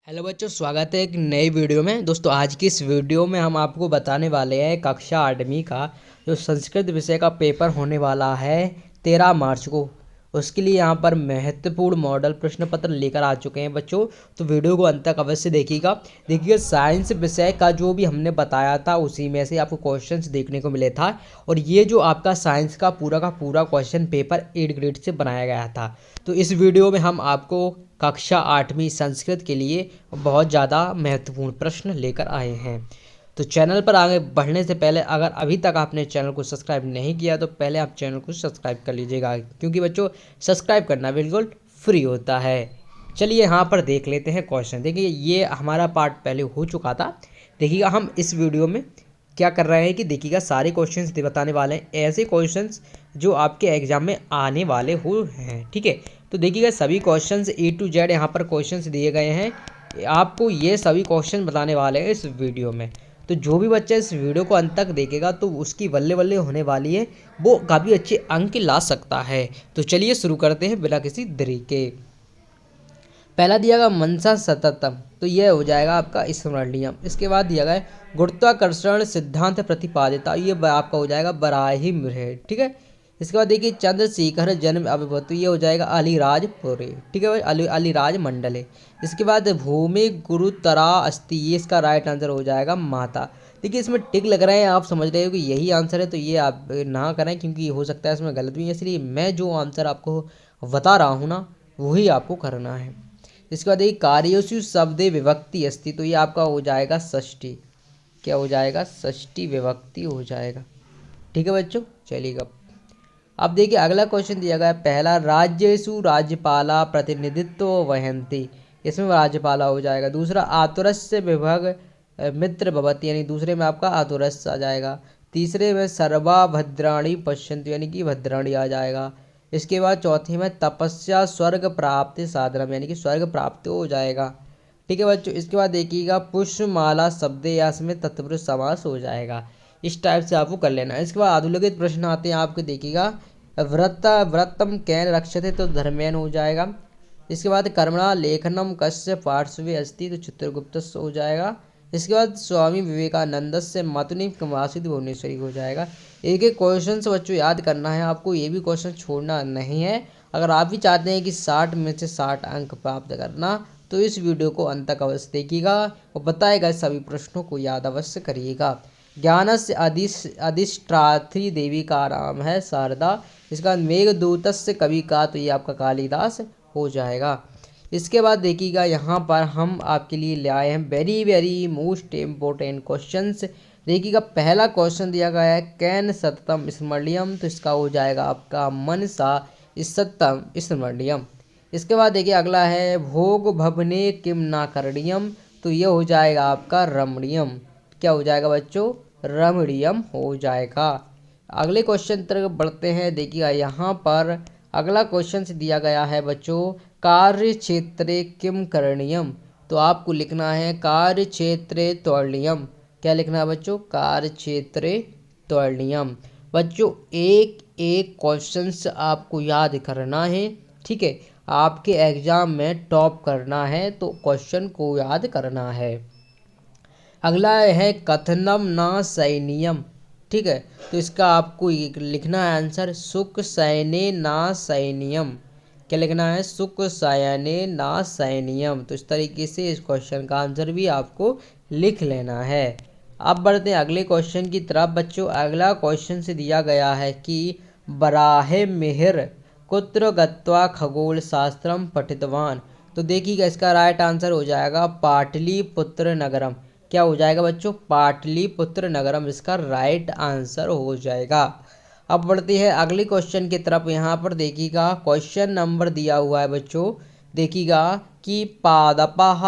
Hello बच्चों, स्वागत है एक नई वीडियो में। दोस्तों, आज की इस वीडियो में हम आपको बताने वाले हैं कक्षा 8वीं का जो संस्कृत विषय का पेपर होने वाला है 13 मार्च को। उसके लिए यहाँ पर महत्वपूर्ण मॉडल प्रश्न पत्र लेकर आ चुके हैं बच्चों। तो वीडियो को अंत तक अवश्य देखिएगा। साइंस विषय का जो भी हमने बताया था उसी में से आपको क्वेश्चंस देखने को मिले था। और ये जो आपका साइंस का पूरा क्वेश्चन पेपर 8 ग्रेड से बनाया गया था। तो इस वीडियो में हम आपको कक्षा 8वीं संस्कृत के लिए बहुत ज़्यादा महत्वपूर्ण प्रश्न लेकर आए हैं। तो चैनल पर आगे बढ़ने से पहले अगर अभी तक आपने चैनल को सब्सक्राइब नहीं किया तो पहले आप चैनल को सब्सक्राइब कर लीजिएगा, क्योंकि बच्चों सब्सक्राइब करना बिल्कुल फ्री होता है। चलिए यहाँ पर देख लेते हैं क्वेश्चन। देखिए, ये हमारा पार्ट पहले हो चुका था। देखिएगा, हम इस वीडियो में क्या कर रहे हैं कि देखिएगा सारे क्वेश्चंस बताने वाले हैं, ऐसे क्वेश्चंस जो आपके एग्जाम में आने वाले हो हैं। ठीक है, तो देखिएगा सभी क्वेश्चंस A to Z यहाँ पर क्वेश्चंस दिए गए हैं। आपको ये सभी क्वेश्चन बताने वाले हैं इस वीडियो में। तो जो भी बच्चा इस वीडियो को अंत तक देखेगा तो उसकी बल्ले बल्ले होने वाली है, वो काफ़ी अच्छे अंक ला सकता है। तो चलिए शुरू करते हैं बिना किसी देरी के। पहला दिया गया मनसा सततम, तो यह हो जाएगा आपका स्मरणीयम। इसके बाद दिया गया गुरुत्वाकर्षण सिद्धांत प्रतिपादिता, ये आपका हो जाएगा बराही मृह। ठीक है, इसके बाद देखिए चंद्रशेखर जन्म अभिभूत, तो ये हो जाएगा अलीराजपुरे। ठीक है भाई, अलीराज मंडले। इसके बाद भूमि गुरुतरा अस्ति, ये इसका राइट आंसर हो जाएगा माता। देखिए इसमें टिक लग रहे हैं, आप समझ रहे हो कि यही आंसर है, तो ये आप ना करें क्योंकि हो सकता है इसमें गलत भी है। इसलिए मैं जो आंसर आपको बता रहा हूँ ना वही आपको करना है। इसके बाद देखिए कार्यसु शब्दे विभक्ति अस्ति, तो ये आपका हो जाएगा षष्ठी। क्या हो जाएगा? षष्ठी विभक्ति हो जाएगा। ठीक है बच्चों, चलिएगा। अब देखिए अगला क्वेश्चन दिया गया है, पहला राज्येषु राज्यपाला प्रतिनिधित्व वहन्ति, इसमें राज्यपाला हो जाएगा। दूसरा आतुरस्य विभग मित्र भवति, यानी दूसरे में आपका आतुरस्य आ जाएगा। तीसरे में सर्वा भद्राणी पश्यन्तु, यानी कि भद्राणी आ जाएगा। इसके बाद चौथे में तपस्या स्वर्ग प्राप्ति साधनम, यानी कि स्वर्ग प्राप्ति हो जाएगा। ठीक है बच्चों, इसके बाद देखिएगा पुष्पमाला शब्दे या में तत्पुरुष समास हो जाएगा। इस टाइप से आपको कर लेना है। इसके बाद अधोलिखित प्रश्न आते हैं आपके, देखिएगा व्रतम कैन रक्षते, तो धर्मेन हो जाएगा। इसके बाद कर्मणा लेखनम कस्य पार्श्वे अस्ति, तो चित्रगुप्त हो जाएगा। इसके बाद स्वामी विवेकानंद से मतुनि कमासित भुवनेश्वरी हो जाएगा। एक एक क्वेश्चन से बच्चों याद करना है आपको, ये भी क्वेश्चन छोड़ना नहीं है। अगर आप भी चाहते हैं कि 60 में से 60 अंक प्राप्त करना तो इस वीडियो को अंत तक अवश्य देखिएगा और बताएगा सभी प्रश्नों को याद अवश्य करिएगा। ज्ञान से अधिष्ठात्री देवी का नाम है शारदा। इसका मेघदूतस्य कवि का, तो ये आपका कालिदास हो जाएगा। इसके बाद देखिएगा यहाँ पर हम आपके लिए ले आए हैं very very most important questions. देखिएगा पहला क्वेश्चन दिया गया है कैन सततम स्मरणीयम, तो इसका हो जाएगा आपका मनसा सततम स्मरणीयम। इसके बाद देखिए अगला है भोग भवने किम ना करणीयम, तो ये हो जाएगा आपका रमणीयम। क्या हो जाएगा बच्चों? रमणीयम हो जाएगा। अगले क्वेश्चन तरफ बढ़ते हैं। देखिएगा यहाँ पर अगला क्वेश्चन दिया गया है बच्चों कार्य क्षेत्रे किम करणीयम, तो आपको लिखना है कार्य क्षेत्रे त्वरणीयम। क्या लिखना है बच्चों? कार्य क्षेत्रे त्वरणीयम। बच्चों एक एक क्वेश्चंस आपको याद करना है। ठीक है, आपके एग्जाम में टॉप करना है तो क्वेश्चन को याद करना है। अगला है कथनम ना सैनियम। ठीक है, तो इसका आपको लिखना है आंसर सुख सैने ना सैनियम। क्या लिखना है? सुख सैने ना सैनियम। तो इस तरीके से इस क्वेश्चन का आंसर भी आपको लिख लेना है। अब बढ़ते हैं अगले क्वेश्चन की तरफ बच्चों। अगला क्वेश्चन से दिया गया है कि बराहे मिहिर कुत्र गत्वा खगोल शास्त्रम पठितवान, तो देखिएगा इसका राइट आंसर हो जाएगा पाटलिपुत्र नगरम। क्या हो जाएगा बच्चों? पाटलिपुत्र नगरम इसका राइट आंसर हो जाएगा। अब बढ़ते हैं अगले क्वेश्चन की तरफ। यहाँ पर देखिएगा क्वेश्चन नंबर दिया हुआ है बच्चों, देखिएगा कि पादपः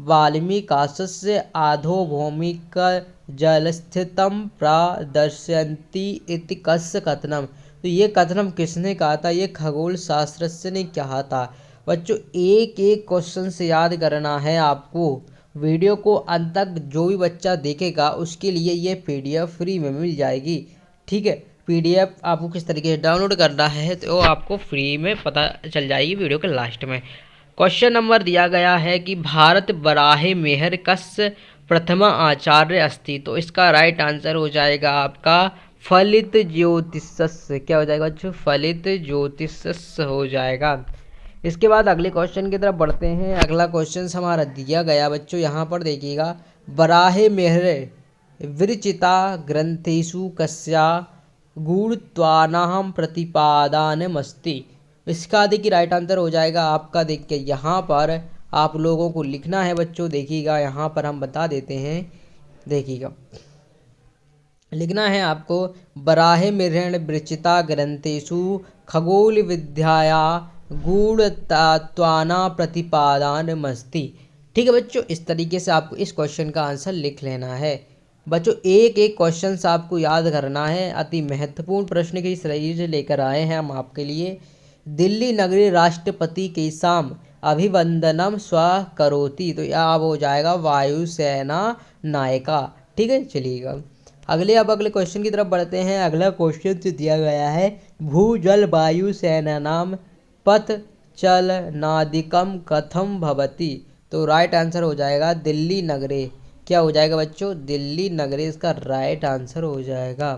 वाल्मीकास्य आधो भौमिक जलस्थितम प्रदर्शयन्ति इति कस्य कथनम, तो ये कथनम किसने कहा था? ये खगोल शास्त्रज्ञ ने कहा था। बच्चों एक एक क्वेश्चन से याद करना है आपको। वीडियो को अंत तक जो भी बच्चा देखेगा उसके लिए ये PDF फ्री में मिल जाएगी। ठीक है, PDF आपको किस तरीके से डाउनलोड करना है तो आपको फ्री में पता चल जाएगी वीडियो के लास्ट में। क्वेश्चन नंबर दिया गया है कि भारत बराहे मेहर कस्य प्रथम आचार्य अस्ति। तो इसका राइट आंसर हो जाएगा आपका फलित ज्योतिषस्य। क्या हो जाएगा बच्चों? फलित ज्योतिषस्य हो जाएगा। इसके बाद अगले क्वेश्चन की तरफ बढ़ते हैं। अगला क्वेश्चन हमारा दिया गया बच्चों, यहाँ पर देखिएगा, बराहे मेहर विरचिता ग्रंथेषु कस्या गूढ़त्वानां प्रतिपादनमस्ति। इसका देखिए राइट आंसर हो जाएगा आपका, देखिए यहाँ पर आप लोगों को लिखना है बच्चों। देखिएगा यहाँ पर हम बता देते हैं, देखिएगा लिखना है आपको, बराहे मेहर विरचिता ग्रंथेषु खगोल विद्याया गूढ़त्वानां प्रतिपादनमस्ति। ठीक है बच्चों, इस तरीके से आपको इस क्वेश्चन का आंसर लिख लेना है। बच्चों एक एक क्वेश्चन आपको याद करना है, अति महत्वपूर्ण प्रश्न की सीरीज लेकर आए हैं हम आपके लिए। दिल्ली नगरी राष्ट्रपति के साम अभिवंदनम स्वकरोति। तो यह अब हो जाएगा वायुसेना नायिका। ठीक है, चलिएगा अगले क्वेश्चन की तरफ बढ़ते हैं। अगला क्वेश्चन जो दिया गया है, भू जल वायु सेनानाम पथ चल नादिकम कथम भवति। तो राइट आंसर हो जाएगा दिल्ली नगरे। क्या हो जाएगा बच्चों? दिल्ली नगरे इसका राइट आंसर हो जाएगा।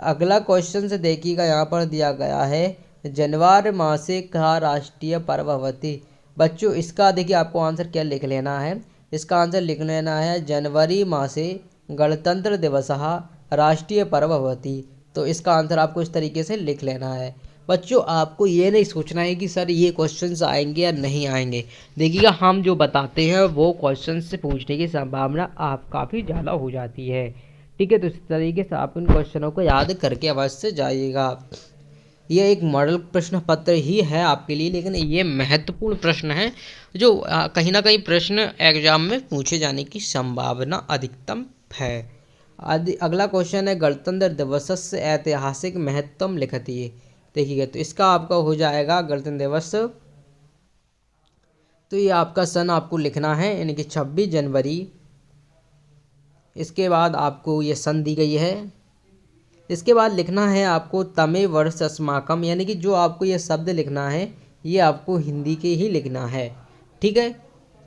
अगला क्वेश्चन से देखिएगा, यहाँ पर दिया गया है, जनवरी मासे का राष्ट्रीय पर्व भवति। बच्चों इसका देखिए आपको आंसर क्या लिख लेना है, इसका आंसर लिख लेना है जनवरी मासे गणतंत्र दिवस राष्ट्रीय पर्व भवति। तो इसका आंसर आपको इस तरीके से लिख लेना है। बच्चों आपको ये नहीं सोचना है कि सर ये क्वेश्चंस आएंगे या नहीं आएंगे। देखिएगा हम जो बताते हैं वो क्वेश्चन से पूछने की संभावना आप काफ़ी ज़्यादा हो जाती है। ठीक है, तो इस तरीके से आप इन क्वेश्चनों को याद करके अवश्य जाइएगा। ये एक मॉडल प्रश्न पत्र ही है आपके लिए, लेकिन ये महत्वपूर्ण प्रश्न है जो कहीं ना कहीं प्रश्न एग्जाम में पूछे जाने की संभावना अधिकतम है। अगला क्वेश्चन है, गणतंत्र दिवस से ऐतिहासिक महत्व लिखिए। देखिएगा तो इसका आपका हो जाएगा गणतंत्र दिवस, तो ये आपका सन आपको लिखना है, यानी कि 26 जनवरी। इसके बाद आपको ये सन दी गई है। इसके बाद लिखना है आपको तमे वर्ष अस्माकम, यानी कि जो आपको ये शब्द लिखना है ये आपको हिंदी के ही लिखना है। ठीक है,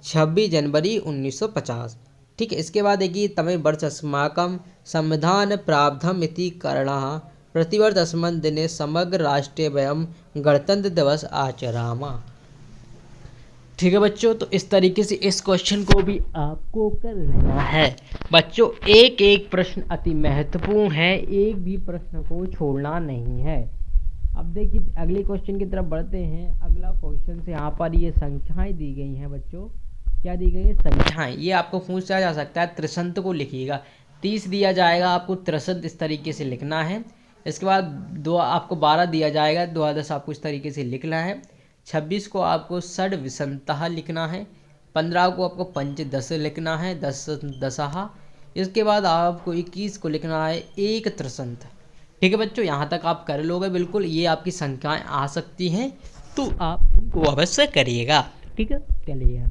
26 जनवरी 1950। ठीक है, इसके बाद देखिए तमे वर्ष अस्माकम संविधान प्रावधम इति कारणः प्रतिवर्ष अस्मिन् दिने समग्र राष्ट्रे वयं गणतंत्र दिवस आचरामा। ठीक है बच्चों, तो इस तरीके से इस क्वेश्चन को भी आपको कर लेना है। बच्चों एक एक प्रश्न अति महत्वपूर्ण है, एक भी प्रश्न को छोड़ना नहीं है। अब देखिए अगले क्वेश्चन की तरफ बढ़ते हैं। अगला क्वेश्चन से यहाँ पर ये संख्याएं दी गई हैं बच्चों, क्या दी गई है? संख्याएं। ये आपको पूछा जा सकता है, त्रिशंत को लिखिएगा। 30 दिया जाएगा, आपको त्रिशंत इस तरीके से लिखना है। इसके बाद आपको 12 दिया जाएगा, द्वादश आपको इस तरीके से लिखना है। 26 को आपको षड विषमतः लिखना है। 15 को आपको पंचदश लिखना है, दशः। इसके बाद आपको 21 को लिखना है एक त्रिशंत। ठीक है बच्चों, यहाँ तक आप कर लोगे बिल्कुल। ये आपकी संख्याएं आ सकती हैं, तो आप इनको अवश्य करिएगा। ठीक है, चलिए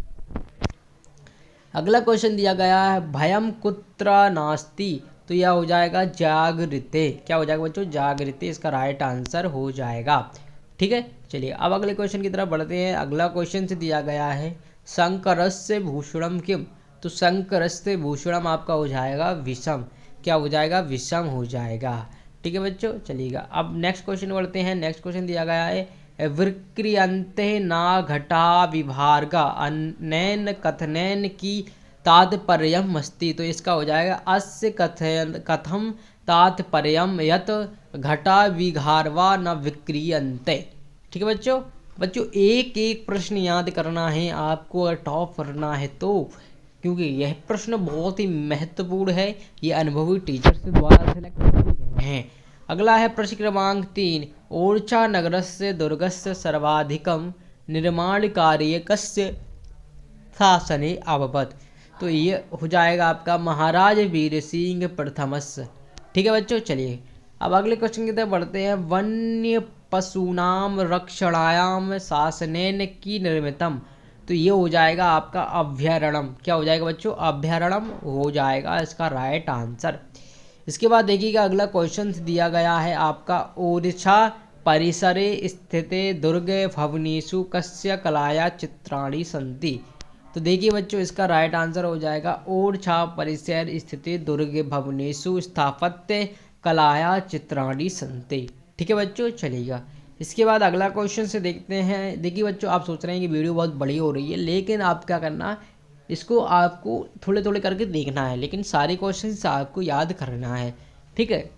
अगला क्वेश्चन दिया गया है, भयम कुत्र नास्ति। तो यह हो जाएगा जागृते। क्या हो जाएगा बच्चों? जागृते इसका राइट आंसर हो जाएगा। ठीक है, चलिए अब अगले क्वेश्चन की तरफ बढ़ते हैं। अगला क्वेश्चन से दिया गया है, शंकरस्य भूषणम किम। तो शंकरस्य भूषणम आपका हो जाएगा विषम। क्या हो जाएगा? विषम हो जाएगा। ठीक है बच्चों, चलिएगा अब नेक्स्ट क्वेश्चन बढ़ते हैं। नेक्स्ट क्वेश्चन दिया गया है, विक्रियंते ना घटा विभार्गा अनैन कथनैन की तात्पर्यम अस्ति। तो इसका हो जाएगा अस्य कथम तात्पर्यम यत घटा विघारवा न विक्रियंते। ठीक है बच्चों एक एक प्रश्न याद करना है आपको, अगर टॉप करना है तो, क्योंकि यह प्रश्न बहुत ही महत्वपूर्ण है। ये अनुभवी टीचर्स द्वारा सेलेक्ट किए गए हैं। अगला है प्रश्न क्रमांक 3, ओरछा नगरस्य दुर्गस्य सर्वाधिकम निर्माण कार्य कस्य शासने अभवत्। तो ये हो जाएगा आपका महाराज वीर सिंह प्रथमस्य। ठीक है बच्चों, चलिए अब अगले क्वेश्चन की तरफ बढ़ते हैं। वन्य पशूनाम रक्षणायाम शासनेन की निर्मितम। तो ये हो जाएगा आपका अभ्यारण्यम। क्या हो जाएगा बच्चों? अभ्यारण्यम हो जाएगा इसका राइट आंसर। इसके बाद देखिएगा अगला क्वेश्चन दिया गया है आपका, ओरछा परिसरे स्थिते दुर्गे भवनेषु कस्य कलाया चित्राणि सन्ति। तो देखिए बच्चों, इसका राइट आंसर हो जाएगा ओरछा परिसर स्थित दुर्गे भवनेषु स्थापत्य कलाया चित्राणि सन्ति। ठीक है बच्चों, चलिएगा इसके बाद अगला क्वेश्चन से देखते हैं। देखिए बच्चों, आप सोच रहे हैं कि वीडियो बहुत बड़ी हो रही है, लेकिन आप क्या करना, इसको आपको थोड़े थोड़े करके देखना है, लेकिन सारे क्वेश्चन आपको याद करना है। ठीक है,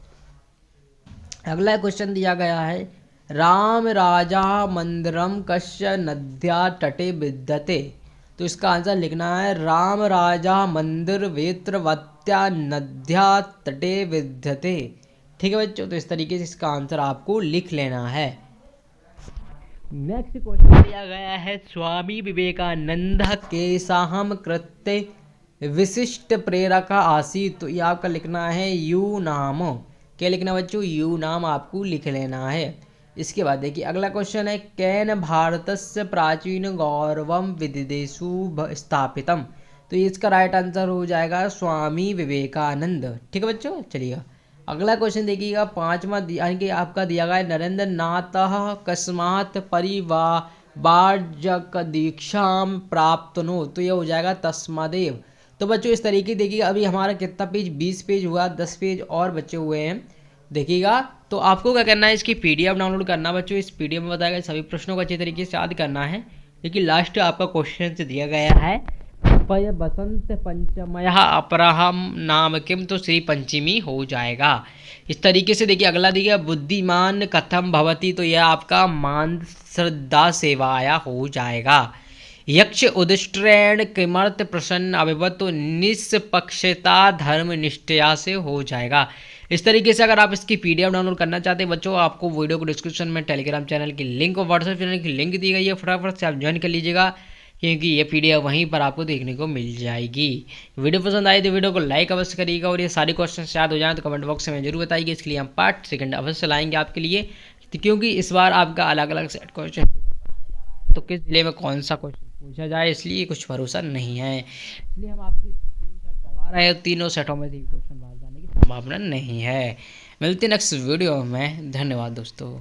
अगला क्वेश्चन दिया गया है, राम राजा मंदिरम कस्य नद्या तटे विद्यते। तो इसका आंसर लिखना है राम राजा मंदिर वेत्रवत्या नद्या तटे विद्यते। ठीक है बच्चों, तो इस तरीके से इसका आंसर आपको लिख लेना है। नेक्स्ट क्वेश्चन दिया गया है, स्वामी विवेकानंद के साहम कृत्य विशिष्ट प्रेरक आसी। तो ये आपका लिखना है यू नाम। क्या लिखना बच्चों, यू नाम आपको लिख लेना है। इसके बाद देखिए अगला क्वेश्चन है, कैन भारतस्य प्राचीन गौरवम विदिदेषु स्थापितम। तो ये इसका राइट आंसर हो जाएगा स्वामी विवेकानंद। ठीक है बच्चों, चलिए अगला क्वेश्चन देखिएगा, पांचवा यानी कि आपका दिया गया है, नरेंद्र नाथ कस्मात् परिवार्जक दीक्षाम प्राप्तनो। तो ये हो जाएगा तस्मादेव। तो बच्चों इस तरीके देखिएगा, अभी हमारा कितना पेज, 20 पेज हुआ, 10 पेज और बचे हुए हैं देखिएगा। तो आपको क्या करना है, इसकी पीडीएफ डाउनलोड करना बच्चों। इस पीडीएफ में बताया गया सभी प्रश्नों को अच्छे तरीके से याद करना है। लेकिन लास्ट आपका क्वेश्चन से दिया गया है, पय बसंत पंचमय अपराहम नाम किम। तो श्री पंचमी हो जाएगा। इस तरीके से देखिए अगला दिया, बुद्धिमान कथम भवती। तो यह आपका मान श्रद्धा सेवाया हो जाएगा। यक्ष उदिष्ट्रेण किमर्थ प्रसन्न अभिवत। तो निष्पक्षता धर्म निष्ठया से हो जाएगा। इस तरीके से अगर आप इसकी पीडीएफ डाउनलोड करना चाहते हैं बच्चों, आपको वीडियो को डिस्क्रिप्शन में टेलीग्राम चैनल की लिंक और व्हाट्सएप चैनल की लिंक दी गई है, फटाफट से आप ज्वाइन कर लीजिएगा, क्योंकि ये पीडीएफ वहीं पर आपको देखने को मिल जाएगी। वीडियो पसंद आई तो वीडियो को लाइक अवश्य करिएगा, और ये सारे क्वेश्चन याद हो जाएं तो कमेंट बॉक्स में जरूर बताइए। इसके लिए हम पार्ट सेकंड अवश्य लाएंगे आपके लिए, क्योंकि इस बार आपका अलग अलग सेट क्वेश्चन, तो किस जिले में कौन सा क्वेश्चन पूछा जाए इसलिए कुछ भरोसा नहीं है। इसलिए हम आपकी करवा रहे हैं, तीनों सेटों में क्वेश्चन बाहर जाने की संभावना नहीं है। मिलते नेक्स्ट वीडियो में, धन्यवाद दोस्तों।